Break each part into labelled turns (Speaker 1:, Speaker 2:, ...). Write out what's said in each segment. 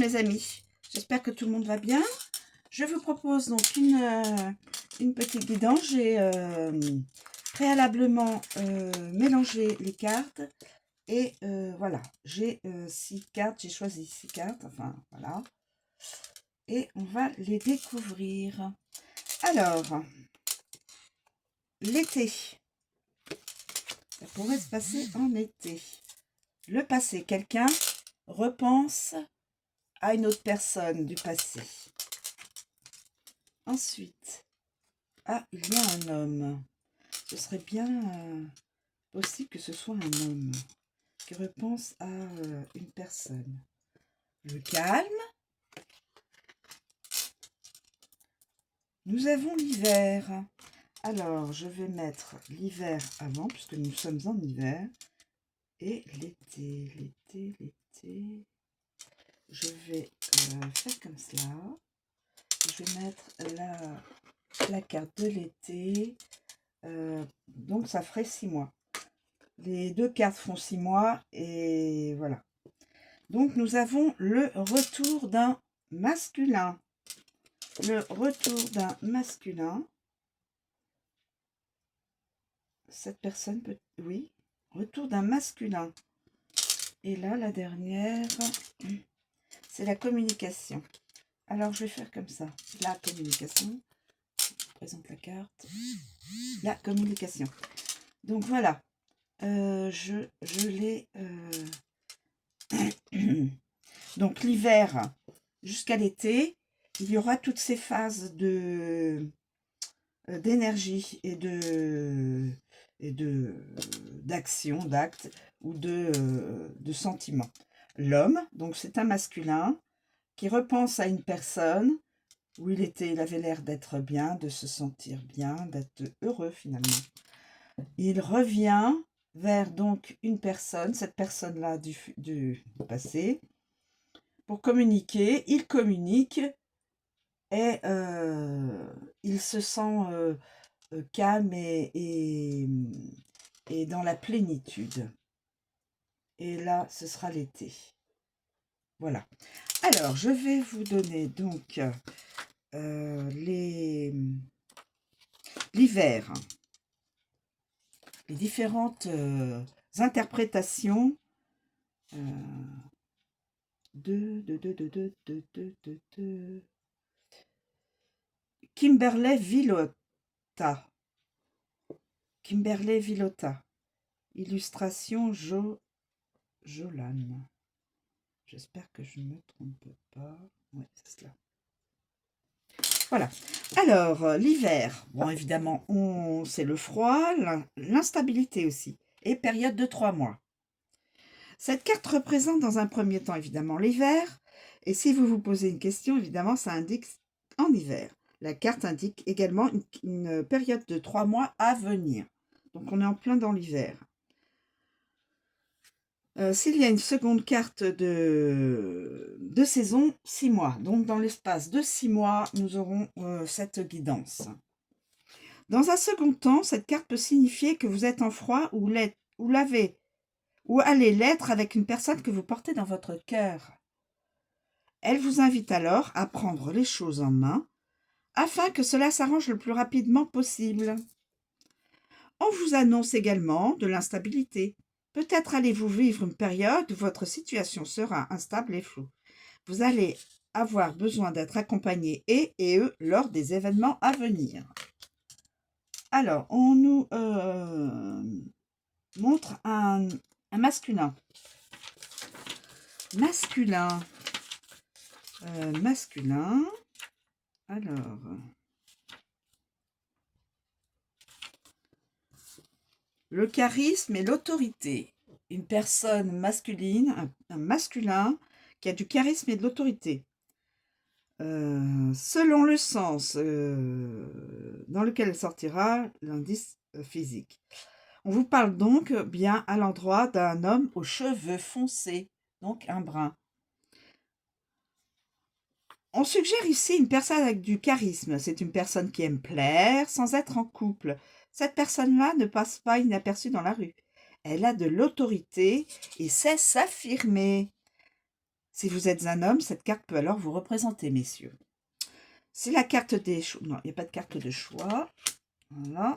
Speaker 1: mes amis, j'espère que tout le monde va bien. Je vous propose donc une petite guidance. J'ai préalablement mélangé les cartes et voilà, j'ai 6 cartes, j'ai choisi 6 cartes, enfin voilà, et on va les découvrir. Alors, l'été, ça pourrait se passer en été. Le passé, quelqu'un repense à une autre personne du passé. Ensuite, il y a un homme. Ce serait bien possible que ce soit un homme qui repense à une personne. Le calme. Nous avons l'hiver. Alors, je vais mettre l'hiver avant, puisque nous sommes en hiver. Et l'été. Je vais faire comme cela. Je vais mettre la carte de l'été. Donc, ça ferait 6 mois. Les deux cartes font 6 mois. Et voilà. Donc, nous avons le retour d'un masculin. Le retour d'un masculin. Cette personne peut... Oui. Retour d'un masculin. Et là, la dernière, c'est la communication. Alors, je vais faire comme ça. La communication. Je présente la carte. La communication. Donc, voilà. Je l'ai... Donc, l'hiver jusqu'à l'été, il y aura toutes ces phases d'énergie et d'action, d'acte ou de sentiments. L'homme, donc c'est un masculin qui repense à une personne où il avait l'air d'être bien, de se sentir bien, d'être heureux finalement. Il revient vers donc une personne, cette personne-là du passé, pour communiquer. Il communique et il se sent calme et dans la plénitude. Et là, ce sera l'été. Voilà. Alors, je vais vous donner donc l'hiver, les différentes interprétations de Kimberley Villota. Kimberley Villota. Illustration Jolan. J'espère que je ne me trompe pas. Oui, c'est cela. Voilà. Alors, l'hiver. Bon, évidemment, c'est le froid, l'instabilité aussi. Et période de 3 mois. Cette carte représente dans un premier temps, évidemment, l'hiver. Et si vous vous posez une question, évidemment, ça indique en hiver. La carte indique également une période de 3 mois à venir. Donc, on est en plein dans l'hiver. S'il y a une seconde carte de saison, 6 mois. Donc, dans l'espace de 6 mois, nous aurons cette guidance. Dans un second temps, cette carte peut signifier que vous êtes en froid ou allez l'être avec une personne que vous portez dans votre cœur. Elle vous invite alors à prendre les choses en main afin que cela s'arrange le plus rapidement possible. On vous annonce également de l'instabilité. Peut-être allez-vous vivre une période où votre situation sera instable et floue. Vous allez avoir besoin d'être accompagné et eux lors des événements à venir. Alors, on nous montre un masculin. Masculin. Alors... Le charisme et l'autorité. Une personne masculine, un masculin qui a du charisme et de l'autorité. Selon le sens dans lequel elle sortira, l'indice physique. On vous parle donc bien à l'endroit d'un homme aux cheveux foncés, donc un brun. On suggère ici une personne avec du charisme. C'est une personne qui aime plaire sans être en couple. Cette personne-là ne passe pas inaperçue dans la rue. Elle a de l'autorité et sait s'affirmer. Si vous êtes un homme, cette carte peut alors vous représenter, messieurs. C'est la carte des choix. Non, il n'y a pas de carte de choix. Voilà,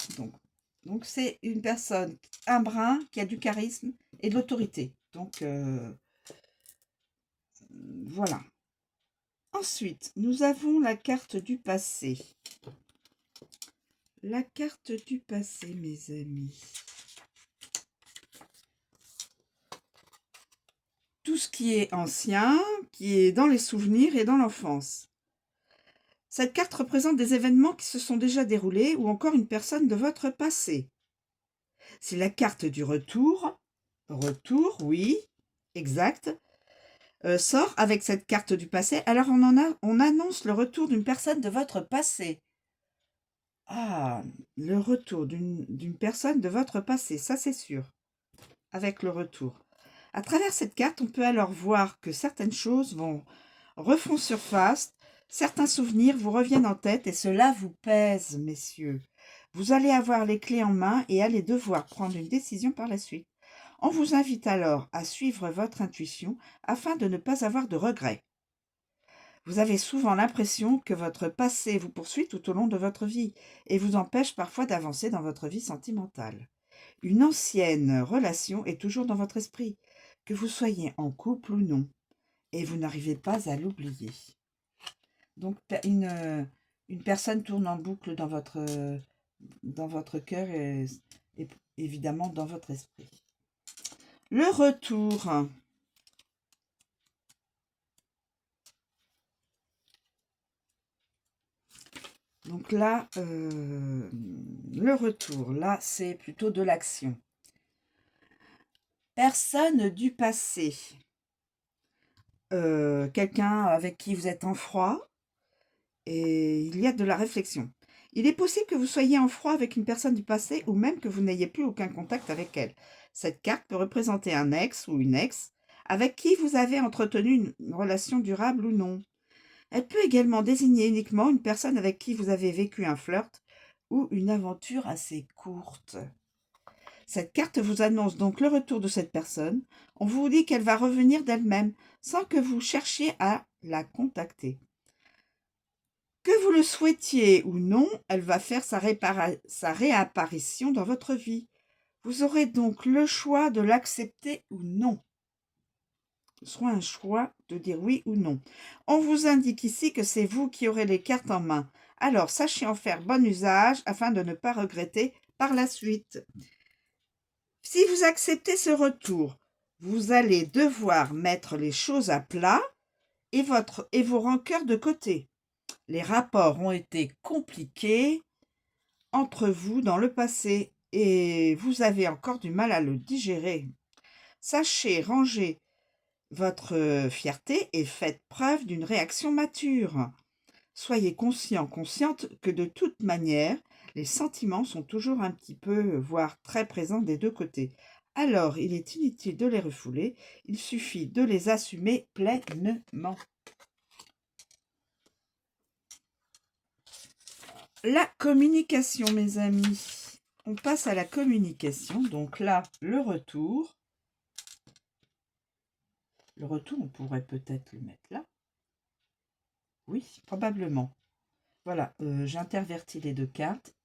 Speaker 1: donc c'est une personne, un brun, qui a du charisme et de l'autorité. Donc, voilà. Ensuite, nous avons la carte du passé. La carte du passé, mes amis. Tout ce qui est ancien, qui est dans les souvenirs et dans l'enfance. Cette carte représente des événements qui se sont déjà déroulés ou encore une personne de votre passé. C'est la carte du retour. Retour, oui, exact. Sort avec cette carte du passé. Alors on annonce le retour d'une personne de votre passé. Ah, le retour d'une personne de votre passé, ça c'est sûr. Avec le retour. À travers cette carte, on peut alors voir que certaines choses refont surface, certains souvenirs vous reviennent en tête et cela vous pèse, messieurs. Vous allez avoir les clés en main et allez devoir prendre une décision par la suite. On vous invite alors à suivre votre intuition afin de ne pas avoir de regrets. Vous avez souvent l'impression que votre passé vous poursuit tout au long de votre vie et vous empêche parfois d'avancer dans votre vie sentimentale. Une ancienne relation est toujours dans votre esprit, que vous soyez en couple ou non, et vous n'arrivez pas à l'oublier. Donc une personne tourne en boucle dans votre cœur et évidemment dans votre esprit. Le retour. Donc là, le retour, là, c'est plutôt de l'action. Personne du passé. Quelqu'un avec qui vous êtes en froid et il y a de la réflexion. Il est possible que vous soyez en froid avec une personne du passé ou même que vous n'ayez plus aucun contact avec elle. Cette carte peut représenter un ex ou une ex avec qui vous avez entretenu une relation durable ou non. Elle peut également désigner uniquement une personne avec qui vous avez vécu un flirt ou une aventure assez courte. Cette carte vous annonce donc le retour de cette personne. On vous dit qu'elle va revenir d'elle-même sans que vous cherchiez à la contacter. Que vous le souhaitiez ou non, elle va faire sa réapparition dans votre vie. Vous aurez donc le choix de l'accepter ou non. Soit un choix de dire oui ou non. On vous indique ici que c'est vous qui aurez les cartes en main. Alors, sachez en faire bon usage afin de ne pas regretter par la suite. Si vous acceptez ce retour, vous allez devoir mettre les choses à plat et vos rancœurs de côté. Les rapports ont été compliqués entre vous dans le passé et vous avez encore du mal à le digérer. Sachez ranger votre fierté et faites preuve d'une réaction mature. Soyez consciente que de toute manière, les sentiments sont toujours un petit peu, voire très présents des deux côtés. Alors, il est inutile de les refouler, il suffit de les assumer pleinement. La communication, mes amis. On passe à la communication. Donc là, le retour. Le retour, on pourrait peut-être le mettre là. Oui, probablement. Voilà, j'intervertis les deux cartes.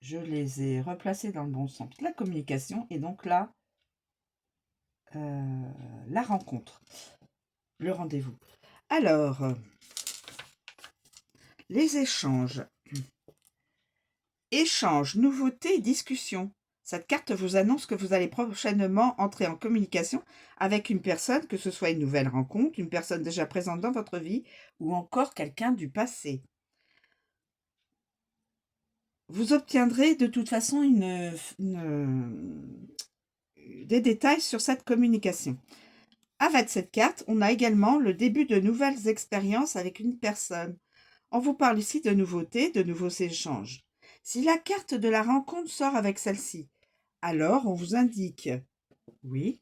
Speaker 1: Je les ai replacées dans le bon sens. La communication et donc là, la rencontre. Le rendez-vous. Alors, les échanges. Échanges, nouveautés, discussions. Cette carte vous annonce que vous allez prochainement entrer en communication avec une personne, que ce soit une nouvelle rencontre, une personne déjà présente dans votre vie ou encore quelqu'un du passé. Vous obtiendrez de toute façon des détails sur cette communication. Avec cette carte, on a également le début de nouvelles expériences avec une personne. On vous parle ici de nouveautés, de nouveaux échanges. Si la carte de la rencontre sort avec celle-ci, alors on vous indique, oui,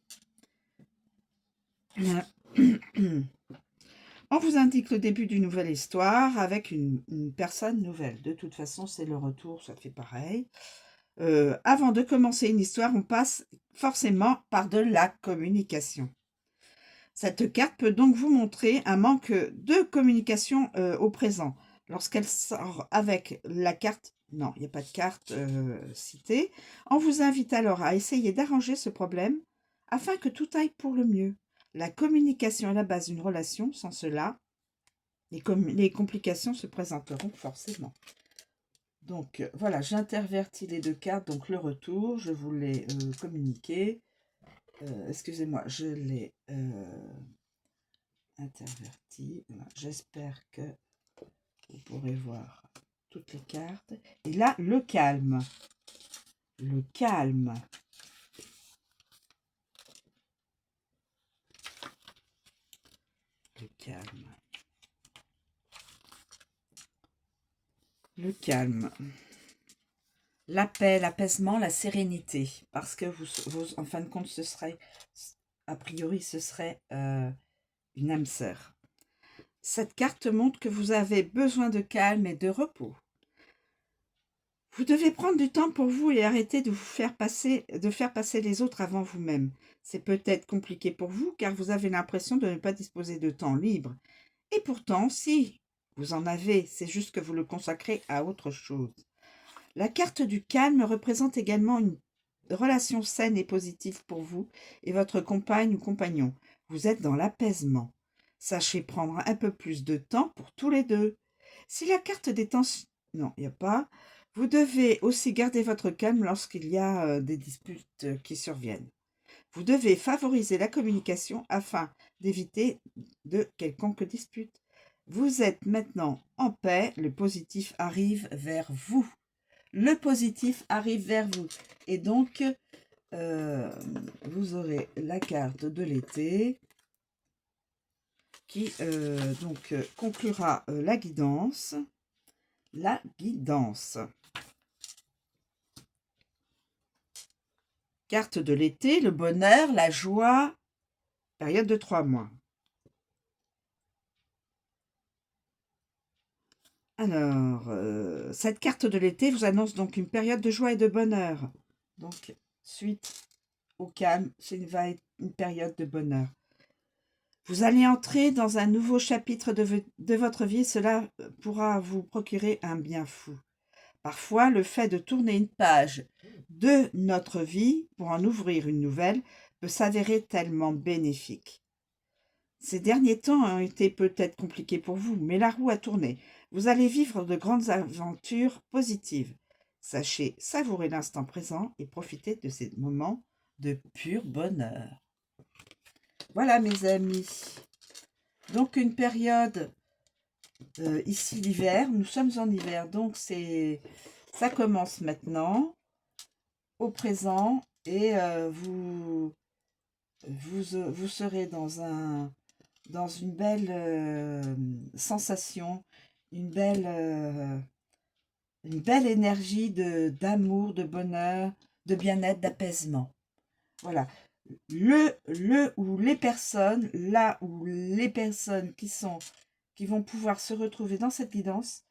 Speaker 1: on vous indique le début d'une nouvelle histoire avec une personne nouvelle. De toute façon, c'est le retour, ça fait pareil. Avant de commencer une histoire, on passe forcément par de la communication. Cette carte peut donc vous montrer un manque de communication au présent. Lorsqu'elle sort avec la carte, non, il n'y a pas de carte citée, on vous invite alors à essayer d'arranger ce problème afin que tout aille pour le mieux. La communication est la base d'une relation, sans cela, les complications se présenteront forcément. Donc voilà, j'intervertis les deux cartes, donc le retour, je vous l'ai communiqué. Excusez-moi, je l'ai interverti. Voilà, j'espère que vous pourrez voir toutes les cartes. Et là, le calme. Le calme. Le calme. Le calme. La paix, l'apaisement, la sérénité. Parce que en fin de compte, ce serait, a priori, ce serait une âme sœur. Cette carte montre que vous avez besoin de calme et de repos. Vous devez prendre du temps pour vous et arrêter de faire passer les autres avant vous-même. C'est peut-être compliqué pour vous car vous avez l'impression de ne pas disposer de temps libre. Et pourtant, si vous en avez, c'est juste que vous le consacrez à autre chose. La carte du calme représente également une relation saine et positive pour vous et votre compagne ou compagnon. Vous êtes dans l'apaisement. Sachez prendre un peu plus de temps pour tous les deux. Si la carte des tensions... Non, il n'y a pas. Vous devez aussi garder votre calme lorsqu'il y a des disputes qui surviennent. Vous devez favoriser la communication afin d'éviter de quelconques disputes. Vous êtes maintenant en paix, le positif arrive vers vous. Le positif arrive vers vous. Et donc, vous aurez la carte de l'été qui conclura la guidance. La guidance. Carte de l'été, le bonheur, la joie, période de 3 mois. Alors, cette carte de l'été vous annonce donc une période de joie et de bonheur. Donc, suite au calme, va être une période de bonheur. Vous allez entrer dans un nouveau chapitre de votre vie, cela pourra vous procurer un bien fou. Parfois, le fait de tourner une page de notre vie pour en ouvrir une nouvelle peut s'avérer tellement bénéfique. Ces derniers temps ont été peut-être compliqués pour vous, mais la roue a tourné. Vous allez vivre de grandes aventures positives. Sachez savourer l'instant présent et profiter de ces moments de pur bonheur. Voilà mes amis. Donc une période, ici l'hiver, nous sommes en hiver, donc ça commence maintenant, au présent, et vous serez dans une belle sensation, une belle énergie d'amour, de bonheur, de bien-être, d'apaisement. Voilà. Là où les personnes qui vont pouvoir se retrouver dans cette guidance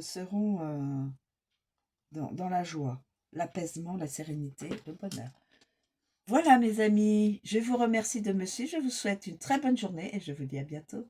Speaker 1: seront dans la joie, l'apaisement, la sérénité, le bonheur. Voilà mes amis, je vous remercie de me suivre, je vous souhaite une très bonne journée et je vous dis à bientôt.